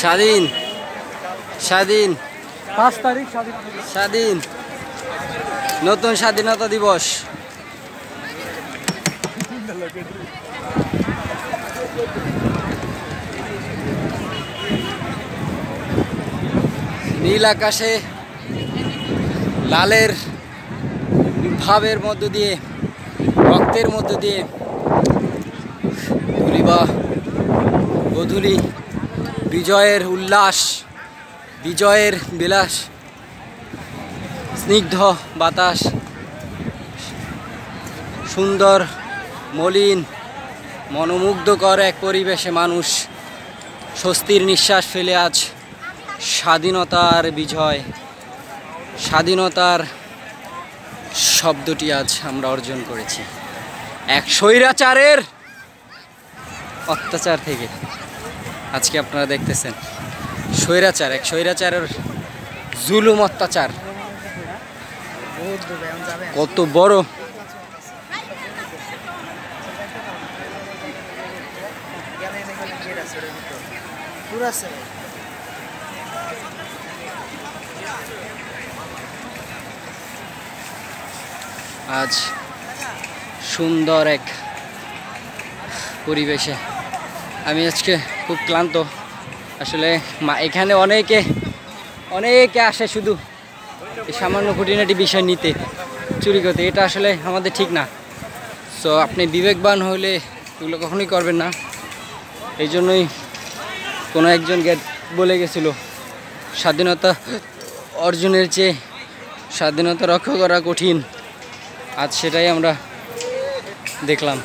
স্বাধীন স্বাধীন 5 তারিখ স্বাধীন নতুন স্বাধীনতা দিবস। নীল আকাশে লালের ভাবের মধ্য দিয়ে, রক্তের মধ্য দিয়ে ধুলিবা গোধূলি, বিজয়ের উল্লাস, বিজয়ের বিলাস, স্নিগ্ধ বাতাস, সুন্দর মলিন মনোমুগ্ধকর এক পরিবেশে মানুষ স্বস্তির নিঃশ্বাস ফেলে আজ স্বাধীনতার বিজয়, স্বাধীনতার শব্দটি আজ আমরা অর্জন করেছি এক স্বৈরাচারের অত্যাচার থেকে। আজকে আপনারা দেখতেছেন স্বৈরাচার, এক স্বৈরাচারের জুলুম অত্যাচার কত বড়। আজ সুন্দর এক পরিবেশে আমি আজকে খুব ক্লান্ত আসলে। এখানে অনেকে আসে শুধু এই সামান্য খুঁটিনাটি বিষয় নিতে, চুরি করতে। এটা আসলে আমাদের ঠিক না। সো আপনি বিবেকবান হলে এগুলো কখনোই করবেন না। এই জন্যই কোনো একজন বলে গেছিল, স্বাধীনতা অর্জনের চেয়ে স্বাধীনতা রক্ষা করা কঠিন। আজ সেটাই আমরা দেখলাম।